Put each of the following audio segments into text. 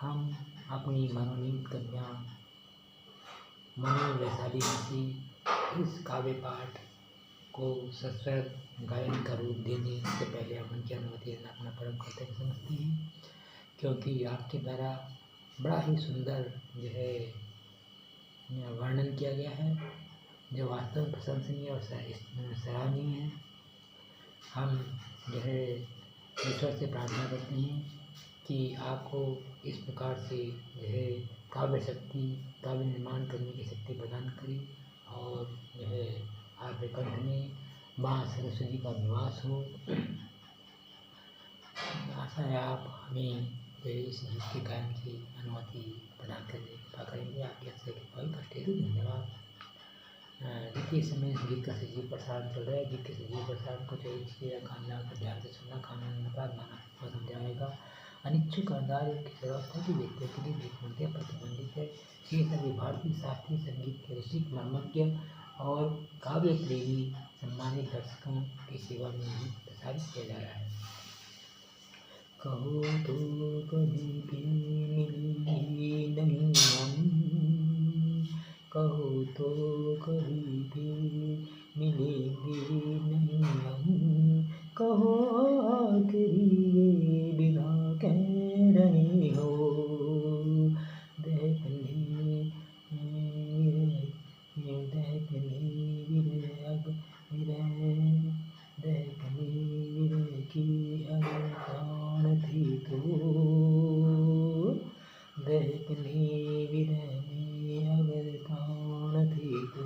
हम अपनी मनोनीत कन्या मनो वैशाली की इस काव्य पाठ को सस्वर गायन का रूप देने से पहले हम उनकी अनुमति लेना अपना परम कर्तव्य समझते हैं, क्योंकि आपके द्वारा बड़ा ही सुंदर जो है वर्णन किया गया है, जो वास्तव में प्रशंसनीय और सराहनीय है। हम जो है ईश्वर से प्रार्थना करते हैं कि आपको इस प्रकार से जो है काव्य शक्ति, काव्य निर्माण करने की शक्ति प्रदान करें और जो है आपके कंठ में माँ सरस्वती का निवास हो। आशा है आप हमें इस गीत के गायन की अनुमति प्रदान करने कृपा करेंगे। आपके हस्ते के बहुत कष्ट हेतु धन्यवाद। देखिए, इस समय इस गीत का सजीव प्रसारण चल रहा है। गीत के सजीव प्रसारण को चाहिए खाना को ध्यान से सुनना, खाना अनुपात माना समझाएगा। अनिच्छुक आधार की व्यवस्था की व्यक्तियों के लिए विज्ञप्तियाँ प्रतिबंधित है। ये सभी भारतीय शास्त्रीय संगीत के ऋषिक मर्मज्ञ और काव्य प्रेमी सम्मानित दर्शकों की सेवा में ही प्रसारित किया जा रहा है। कहो तो कभी भी मिलेंगे नहीं हम, कहो तो कभी भी मिलेंगे नहीं हम, कहो आखिरी ये बिना कह रहे हो, देखने की अगर प्राण थी तो, देखने विरह में अगर प्राण थी तो,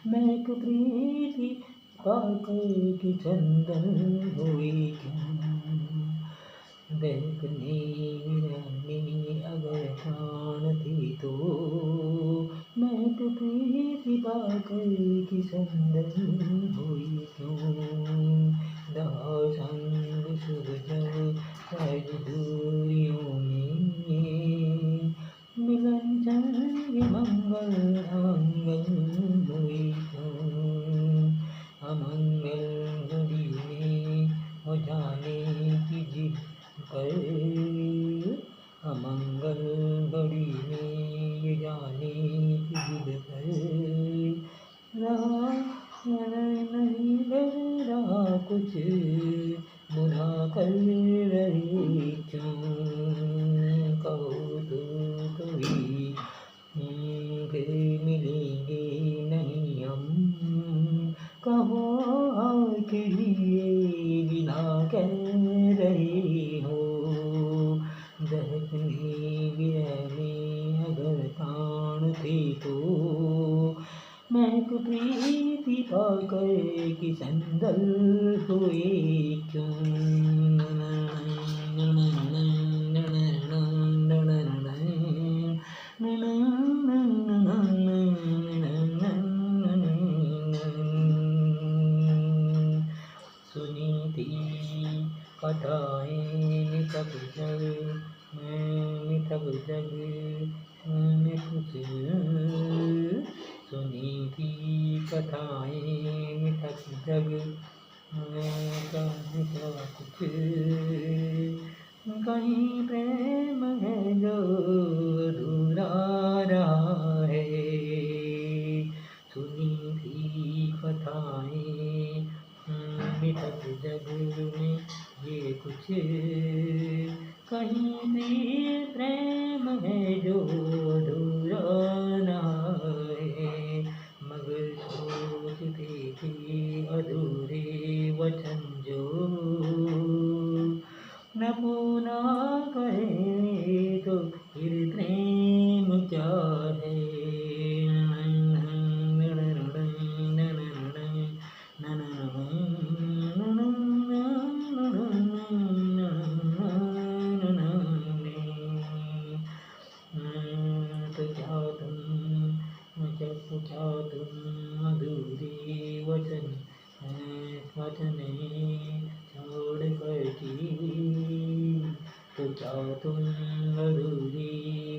मैं प्रीति पाकर की चंदन हुई क्यों, देखने विरह में अगर प्राण थी तो, मैं प्रीति पाकर की चंदन हुई क्यों, रहा संग शुभ जब सहज दूरियों में, मिलन संग मंगल आंगन हुई क्यों, अमंगल घड़ी में हो जाने की जिद पर, अमंगल घड़ी में जाने की जिद पर, रहा नहीं रहा कुछ बुरा कर रहे क्यों, कहो तो कभी फिर मिलेंगे नहीं हम, कहो आखिरी ये बिना कह रहे हो, दहकने विरह में अगर प्राण थे तो, मैं प्रीति पाकर की संदल हुए क्यों, सुनी थी कथाएं निकट जग में कुछ, सुनी थी कथाएं निकट जग में कुछ, कहीं प्रेम है जो अधूरा रहा है, सुनी थी कथाएं निकट जग में ये कुछ, कहीं भी प्रेम है जो अधूरा रहा है, मगर सोचते थे अधूरे वचन जो न पूरा कहे तो फिर प्रेम क्या है, क्या तुम अधूरी वचन छोड़ कर की, तो क्या तुम अधूरी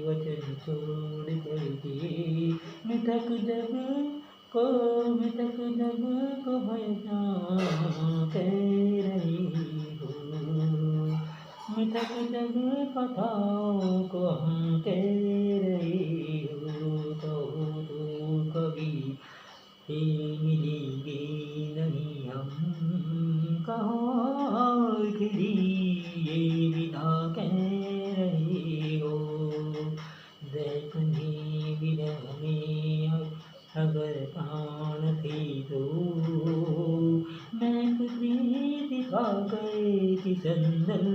वचन छोड़ कर की, मिथक जग को भय कह रही हो, मिथक जग कथाओं को हम कह रहे हो, कहो तो कभी ये मिलेंगे नहीं हम, कहो आखिरी ये विदा कह रहे हो। देखने विरह में अगर प्राण थे तो मैं प्रीत दिखा गए कि संदल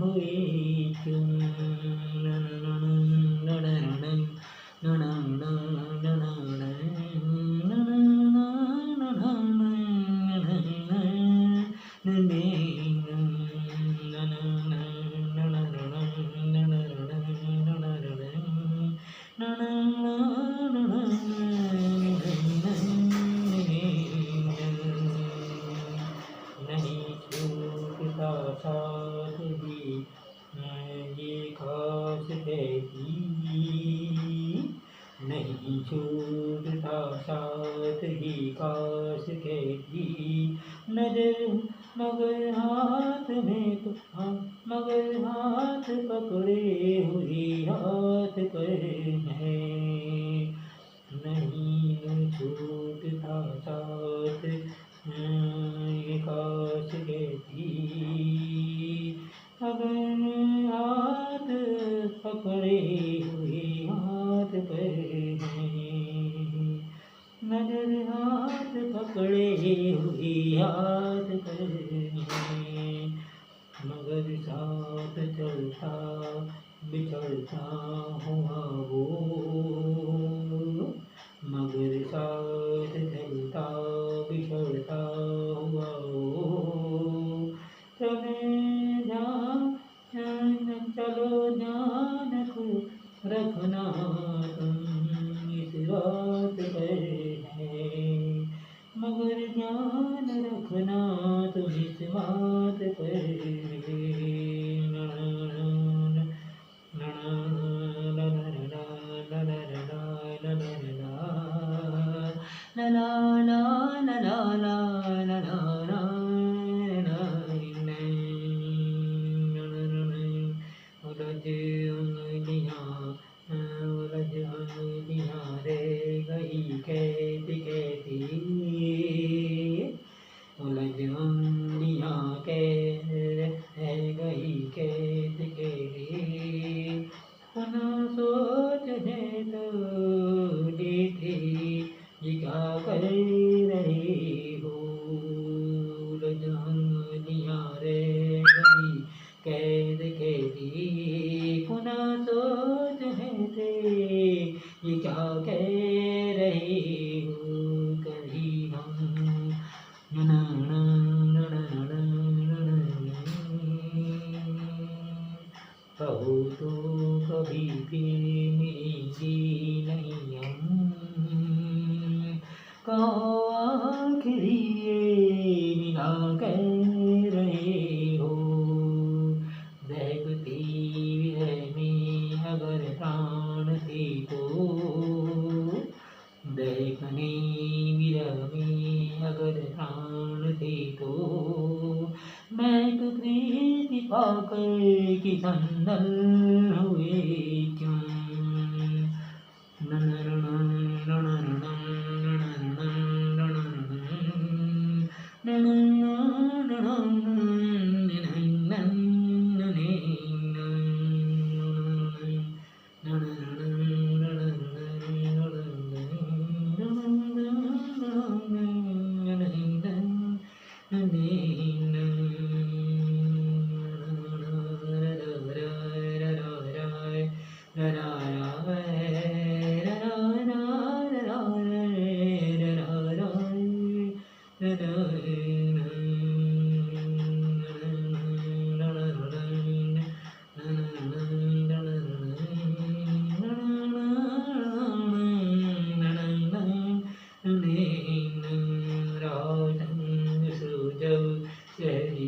हुए क्यों। नहीं छूटता साथ भी ये खास कहती, नहीं छूटता साथ ही खास कहती नजर, मगर हाथ में तो मगर हाथ पकड़े हुए हाथ पर है। नहीं छूटता साथ ये खास कहती, अगर हाथ पकड़े हुए हाथ पर हैं, नजर हाथ पकड़े हुए हाथ पर हैं, मगर साथ चलता बिछड़ता हुआ वो, मगर साथ चलता बिछड़ता हुआ वो। चलो ध्यान रखना तुम इस बात पर है, मगर ध्यान रखना तुम इस बात पर है। रे गई कहती कहती उलझ अंधियाँ कह गई कहती कहती, पुनः सोच है तो देखे ये क्या कर रहे हो। उलझ अंधियाँ रे गई कैद कैदी, पुनः सोच है थे ये क्या कह रहे हो। कभी हम कहो तो कभी फिर मिलेंगे नहीं हम, कहो आखिरी ये मिला कह रहे हो। देखती है में अगर प्राण थे तो, देखने विरह में अगर प्राण थे तो, मैं तो प्रीति पाकर कि संदल हुए क्यों।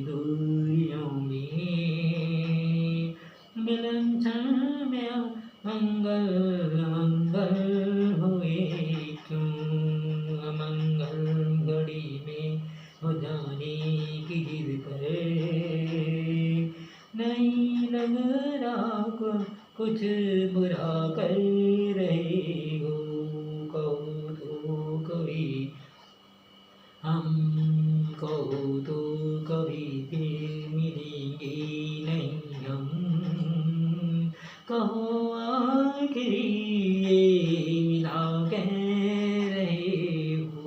दूरियों में मिलन क्षण में मंगल मंगल हुए क्यों। अमंगल घड़ी में हो जाने की जिद पर नहीं लग रहा कुछ बुरा कर रहे हो, कहो तो कभी हमको तो कभी फिर मिलेंगे नहीं हम, कहो आखिरी ये मिला कह रहे हो।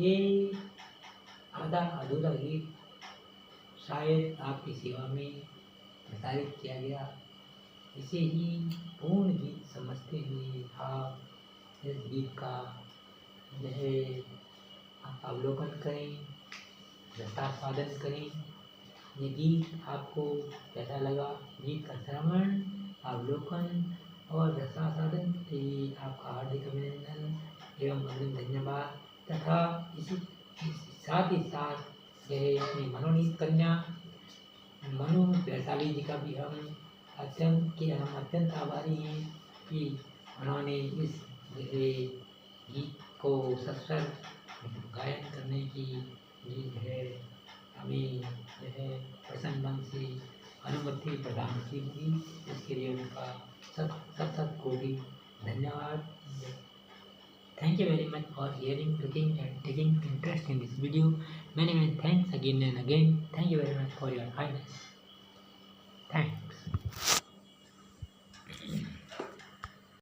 ये आधा अधूरा गीत शायद आपकी सेवा में प्रसारित किया गया। इसे ही पूर्ण गीत समझते हुए आप इस गीत का जो है अवलोकन करें, रसास्वादन करें। ये गीत आपको कैसा लगा, गीत का श्रवण, अवलोकन और रसास्वादन के लिए आपका हार्दिक अभिनंदन एवं अग्रिम धन्यवाद। तथा इसी साथ ही साथ यह अपनी मनोनीत कन्या मनु वैशाली जी का भी हम अत्यंत आभारी हैं कि उन्होंने इस गीत को सस्वर गायन करने की जो है हमें जो है प्रसन्न ढंग से अनुमति प्रदान की थी। इसके लिए उनका सत कोटि धन्यवाद। Thank you very much for hearing, looking and taking interest in this video. Many thanks again and again. Thank you very much for your kindness. Thanks.